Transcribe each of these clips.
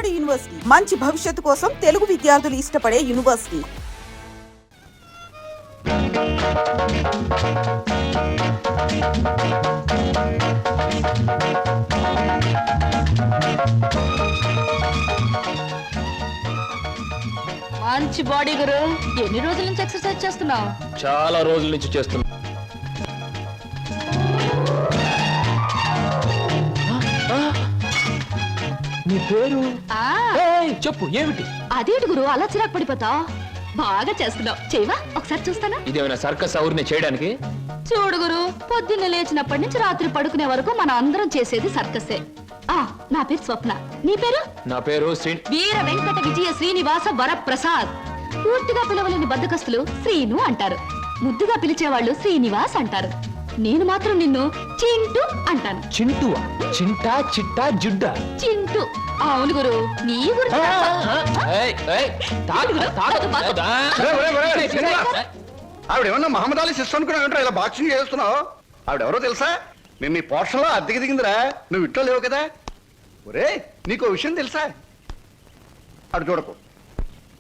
నాడు యూనివర్సిటీ మంచి భవిష్యత్తు కోసం తెలుగు విద్యార్థులు ఇష్టపడే యూనివర్సిటీ. మంచి బాడీ గురు. ఎన్ని రోజుల నుంచి ఎక్సర్సైజ్ చేస్తున్నావు? చాలా రోజుల నుంచి చేస్తున్నా. నీ పేరు చెప్పు, ఏమిటి? అదేంటి గురు అలా చిరాకు పడిపోతావు? బాగా చేస్తున్నావు, చేయవా? ఒకసారి చూస్తానా? ఇదేమైనా సర్కస్ ఊరిని చేయడానికి? చూడు గురు, పొద్దున్న లేచినప్పటి నుంచి రాత్రి పడుకునే వరకు మనం అందరం చేసేది సర్కసే. నా పేరు స్వప్న. నీ పేరు? నా పేరు వీర వెంకట విజయ శ్రీనివాస వరప్రసాద్. పూర్తిగా పిలవలేని బద్దకస్తులు శ్రీను అంటారు, ముద్దుగా పిలిచేవాళ్ళు శ్రీనివాస్ అంటారు. నేను మాత్రం నిన్ను చింటూ అంటాను. చింటూవా? చింటా, చిట్టా, జుడ్డా? చింటూ. అవును గురు, నీ గురించి ఆవిడేమన్నా మహమ్మద్ అలీ సిస్టర్ అనుకున్నా ఇలా బాక్సింగ్ చేస్తున్నావు? ఆవిడెవరో తెలుసా? మేము మీ పోర్షన్లో అద్దెకి దిగిందిరా, నువ్వు ఇంట్లో లేవు కదా. ఒరే, నీకు విషయం తెలుసా? అటు చూడకు,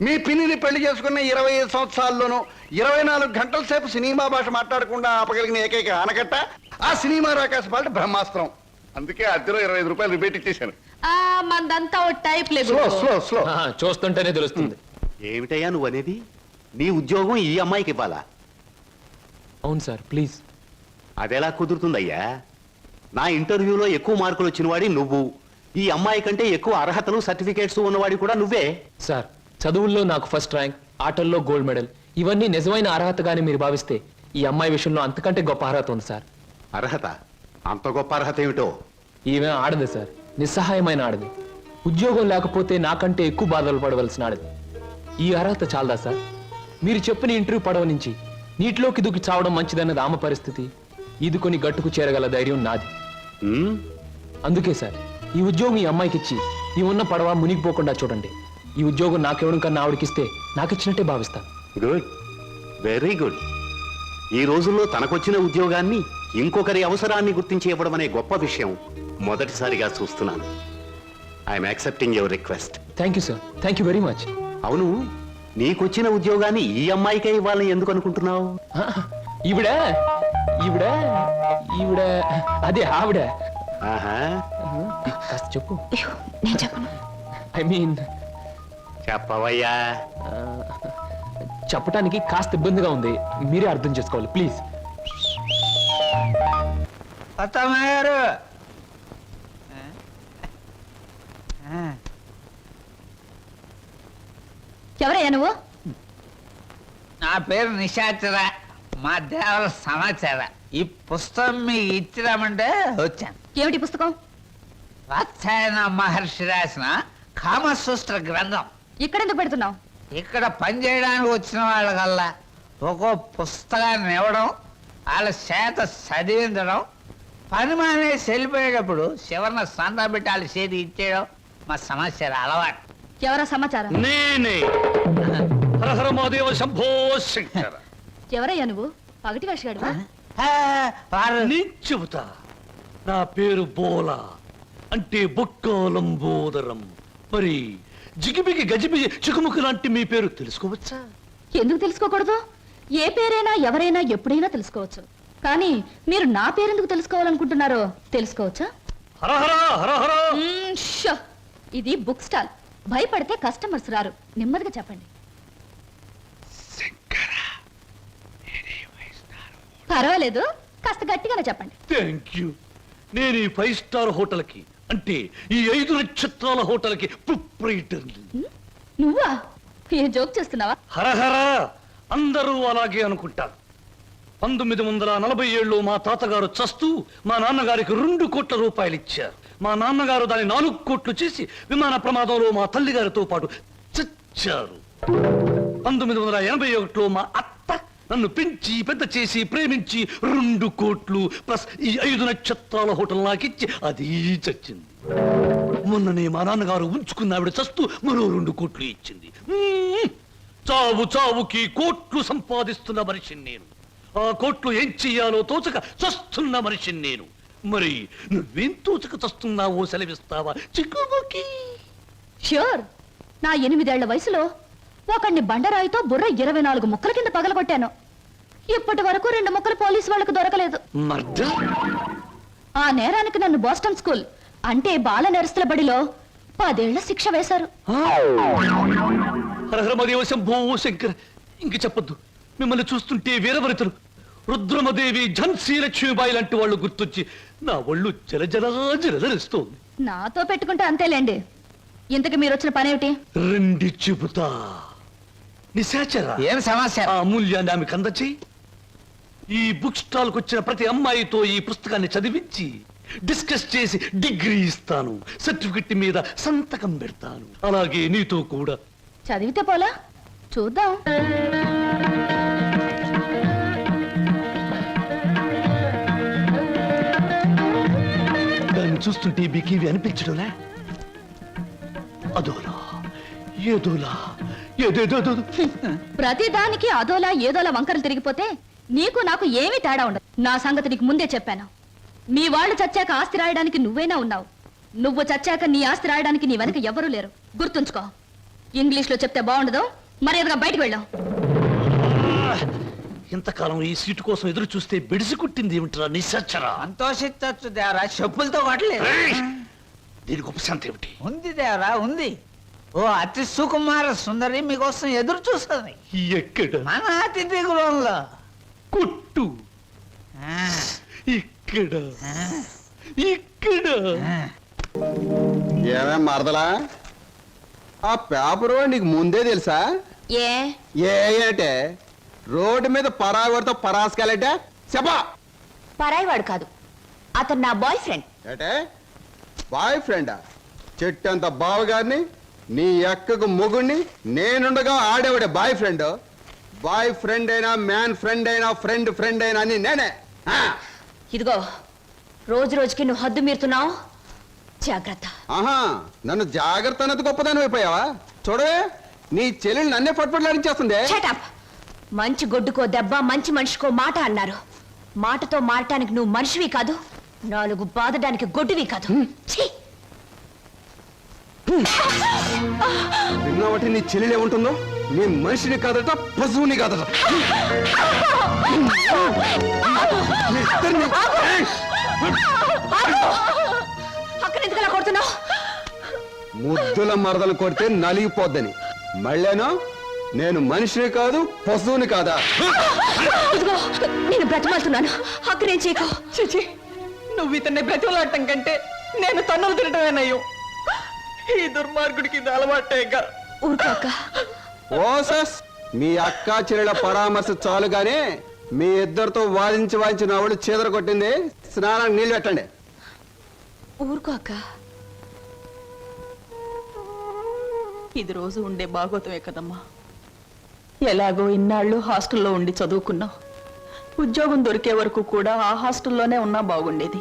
మీ పిన్నిని పెళ్లి చేసుకున్న 25 సంవత్సరాల్లోనూ 24 గంటల సేపు సినిమా భాష మాట్లాడకుండా ఆపగలిగిన ఏకైక ఆనకట్ట ఆ సినిమా రాకాశ పాట బ్రహ్మాస్త్రం. అందుకే అద్దెలో 25 రూపాయలు రిపేట్ ఇచ్చేశాను. మందంతా టైప్ లేదు. స్లో చూస్తుంటేనే తెలుస్తుంది. ఏమిటయ్యా నువ్వు అనేది? నీ ఉద్యోగం ఈ అమ్మాయికి ఇవ్వాలా? అవును సార్, ప్లీజ్. అదెలా కుదురుతుందయ్యా? నా ఇంటర్వ్యూలో ఎక్కువ మార్కులు వచ్చిన వాడి నువ్వు, ఈ అమ్మాయి కంటే ఎక్కువ అర్హతలు సర్టిఫికేట్స్ ఉన్నవాడి కూడా నువ్వే. సార్, చదువుల్లో నాకు ఫస్ట్ ర్యాంక్, ఆటల్లో గోల్డ్ మెడల్, ఇవన్నీ నిజమైన అర్హతగానే మీరు భావిస్తే ఈ అమ్మాయి విషయంలో అంతకంటే గొప్ప అర్హత ఉంది సార్. అర్హత? అంత గొప్ప అర్హత ఏమిటో? ఈమె ఆడదు సార్, నిస్సహాయమైన ఆడది. ఉద్యోగం లేకపోతే నాకంటే ఎక్కువ బాధలు పడవలసిన ఆడది. ఈ అర్హత చాలదా సార్? మీరు చెప్పిన ఇంటర్వ్యూ పడవ నుంచి నీటిలోకి దూకి చావడం మంచిదన్నది ఆమె పరిస్థితి. ఈదుకొని గట్టుకు చేరగల ధైర్యం నాది. అందుకే సార్, ఈ ఉద్యోగం ఈ అమ్మాయికి ఇచ్చి ఈ ఉన్న పడవ మునిగిపోకుండా చూడండి. ఈ ఉద్యోగం నాకెవడం కన్నా ఆవిడకిస్తే నాకిచ్చినట్టే భావిస్తాను. Good, very good. ఈ రోజుల్లో తనకొచ్చిన ఉద్యోగాన్ని ఇంకొకరి అవసరాన్ని గుర్తించి ఇవ్వడం అనే గొప్ప విషయం మొదటిసారిగా చూస్తున్నాను. I'm accepting your request. Thank you sir, thank you very much. అవును, నీకొచ్చిన ఉద్యోగాన్ని ఈ అమ్మాయికే ఇవ్వాలని ఎందుకు అనుకుంటున్నావు? ఈవిడ ఈవిడ ఈవిడ అదే ఆవిడ. కాస్త చెప్పు. నేను చెప్పను. ఐ మీన్ చెప్పవయ్యా. చెప్పటానికి కాస్త ఇబ్బందిగా ఉంది, మీరే అర్థం చేసుకోవాలి ప్లీజ్. అత్తమ్మగారు, ఎవరయ్యా నువ్వు? నా పేరు నిశాచర, మా దేవర సమాచార. ఈ పుస్తకం మీకు ఇచ్చిరామంటే వచ్చాను. ఏమిటి పుస్తకం? వాత్సాయన మహర్షి రాసిన కామసూత్ర గ్రంథం. ఇక్కడెందుకు పెడుతున్నావు? ఇక్కడ పనిచేయడానికి వచ్చిన వాళ్ళకల్లా ఒక్కో పుస్తకాన్ని ఇవ్వడం, వాళ్ళ చేత చదివించడం, పని మానేసి వెళ్ళిపోయేటప్పుడు చివరిన సందా పెట్టి వాళ్ళ చేతి ఇచ్చేయడం మా సమస్య అలవాటు. ఎవరా సమాచారం? నేనే హరహర మహాదేవ శంభో శంకర. ఎవరయ్యా నువ్వు? పగటి వేషగాడువా? నేను చెబుతా. నా పేరు బోలా, అంటే బొక్కోలంబోదరం. మరి జిగిబిగి గజిబిగి చికుముకు లాంటి మీ పేరు తెలుసుకోవచ్చా? ఎందుకు తెలుసుకోకూడదు? ఏ పేరైనా ఎవరైనా ఎప్పుడైనా తెలుసుకోవచ్చు. కానీ మీరు నా పేరెందుకు తెలుసుకోవాలనుకుంటున్నారో తెలుసుకోవచ్చా? హరహర హరహర. ఇది బుక్ స్టాల్, భయపడితే కస్టమర్స్ రారు. నెమ్మదిగా చెప్పండి. పర్వాలేదు, కాస్త గట్టిగానే చెప్పండి. Thank you. నేను ఈ 5 స్టార్ హోటల్కి, అంటే ఈ 5 నక్షత్రాల హోటల్కి ప్రొప్రైటర్ని. నువ్వా? ఏం జోక్ చేస్తున్నావా? హరహర, అందరూ అలాగే అనుకుంటారు. 1947లో మా తాతగారు చస్తూ మా నాన్నగారికి 2 కోట్ల రూపాయలు ఇచ్చారు. మా నాన్నగారు దాన్ని 4 కోట్లు చేసి విమాన ప్రమాదంలో మా తల్లిగారితో పాటు చచ్చారు. 1981లో మా అత్త నన్ను పెంచి పెద్ద చేసి ప్రేమించి 2 కోట్లు ప్లస్ ఈ 5 నక్షత్రాల హోటల్ నాకిచ్చి అది చచ్చింది. మొన్ననే మా నాన్నగారు ఉంచుకున్న ఆవిడ చస్తూ మరో 2 కోట్లు ఇచ్చింది. చావు చావుకి కోట్లు సంపాదిస్తున్న మనిషిని నేను. ఆ కోట్లు ఏం చెయ్యాలో తోచక చస్తున్న మనిషిని నేను. మరి నువ్వేం తోచక చస్తున్నావో సెలవిస్తావా చిక్కుముకి? ష్యూర్. నా 8 ఏళ్ల వయసులో ఒకడిని బండరాయితో బుర్ర 24 ముక్కల కింద పగలగొట్టాను. ఇప్పటి వరకు 2 ముక్కలు పోలీసు వాళ్ళకు దొరకలేదు. మర్డర్? ఆ నేరానికి నన్ను బోస్టన్ స్కూల్ అంటే బాల నెరస్తుల బడిలో 10 ఏళ్ల శిక్ష వేశారు. హరహరమదేవ శంభో శంకర్. ఇంక చెప్పొద్దు. మిమ్మల్ని చూస్తుంటే వీరవరితలు రుద్రమదేవి, ఝన్సీ లక్ష్మీబాయి లాంటి వాళ్ళు గుర్తొచ్చి నా ఒళ్ళు జలజలస్తోంది. నాతో పెట్టుకుంటే అంతేలేండి. ఇంతకు మీరు వచ్చిన పనేమిటి? రెండి చెబుతా. నిశాచర ఏం సమస్య? ఆ అమూల్యాన్ని ఆమెకు అందచేయి. ఈ బుక్ స్టాల్ కు వచ్చిన ప్రతి అమ్మాయితో ఈ పుస్తకాన్ని చదివించి డిస్కస్ చేసి డిగ్రీ ఇస్తాను. సర్టిఫికెట్ మీద సంతకం పెడతాను. అలాగే నీతో కూడా. చదివితే పోలా? చూద్దాం. దాన్ని చూస్తుంటే మీకు ఇవి అనిపించడంలే? అదోలా ఏదోలా ఏదేదో. ప్రతి దానికి అదోలా ఏదోలా వంకరలు తిరిగిపోతే నీకు నాకు ఏమీ తేడా ఉండదు. నా సంగతి నీకు ముందే చెప్పాను. మీ వాళ్ళు చచ్చాక ఆస్తి రాయడానికి నువ్వైనా ఉన్నావు. నువ్వు చచ్చాక నీ ఆస్తి రాయడానికి నీ వెనక ఎవరూ లేరు. గుర్తుంచుకో. ఇంగ్లీష్ లో చెప్తే బాగుండదు. మర్యాదగా బయటకు వెళ్ళాం. ఇంతకాలం ఈ సీటు కోసం ఎదురు చూస్తే బెడిసి కుట్టింది ఏమిట్రా నిశాచరా? సంతోషించచ్చు దేవరా, చెప్పులతో కొట్టలేదు. దీనికి ఉపశాంతి ఏమిటి? ఉంది దేవరా, ఉంది. ఓ అతి సుకుమార సుందరి మీకోసం ఎదురు చూస్తుంది ఎక్కడ? మన అతిథి గృహంలో. కొట్టు. ఆ, ఇక్కడ ఆ, ఇక్కడ. ఆ. ఏమేం మరదలా? ఆ పేపరు నీకు ముందే తెలుసా? ఏ ఏంటే రోడ్డు మీద పరాగడితో పరాసుకెళ్ళటే చెప్పా. పరాయివాడు కాదు, అతను నా బాయ్ ఫ్రెండ్. ఏటే బాయ్ ఫ్రెండా? చెట్టంత బావగారిని, నీ ఎక్కకు మొగుణ్ణి, నేనుండగా ఆడేవాడే బాయ్ ఫ్రెండ్. బాయ్ ఫ్రెండ్ అయినా, మ్యాన్ ఫ్రెండ్ అయినా, ఫ్రెండ్ ఫ్రెండ్ అయినా అని నేనే. ఇదిగో, రోజు రోజుకి నువ్వు హద్దు మీరుతున్నావు. జాగ్రత్త. ఆహా, నన్ను జాగ్రత్త అన్నది గొప్పదాని అయిపోయావా? చూడవే, నీ చెల్లెలు నన్నే పట్టుపట్లాడించేస్తుంది. Shut up. మంచి గొడ్డుకో దెబ్బ, మంచి మనిషికో మాట అన్నారు. మాటతో మారటానికి నువ్వు మనిషివి కాదు, 4 బాదడానికి గొడ్డువి కాదు. ఛీ! విన్నావటి నీ చెల్లెలు ఏముంటుందో? నీ మనిషిని కాదట, పశువుని కాదట. మీ ఇద్దరిని- అక్కడ ఎందుకలా కొడుతున్నావు? ముద్దుల మరదలు కొడితే నలిగిపోద్దని. మళ్ళేనో నేను మనిషిని కాదు, పశువుని కాదా? ఇదిగో, నేను బ్రతిమాలుతున్నాను. అక్కడేం చేయకు. చిచి, నువ్వు ఇతన్ని బ్రతిమలాడటం కంటే నేను తన్నులు తినటమేనయ్యో. ఈ దుర్మార్గుడికి ఇది అలవాటేగా. ఊరుకో అక్క. ఓసస్, మీ అక్కా చెల్లెల పరామర్శ చాలుగానే మీ ఇద్దరితో వాదించి నా ఒళ్ళు చీదర కొట్టింది. స్నానానికి నీళ్ళు పెట్టండి. ఊరుకో అక్క. ఇది రోజు ఉండే భాగవతమే కదమ్మా. ఎలాగో ఇన్నాళ్ళు హాస్టల్లో ఉండి చదువుకున్నావు. ఉద్యోగం దొరికే వరకు కూడా ఆ హాస్టల్లోనే ఉన్నా బాగుండేది.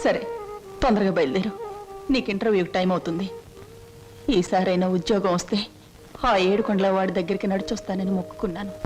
సరే, తొందరగా బయలుదేరు. నీకు ఇంటర్వ్యూకి టైం అవుతుంది. ఈసారైనా ఉద్యోగం వస్తే ఆ 7 కొండల వాడి దగ్గరికి నడిచొస్తానని మొక్కుకున్నాను.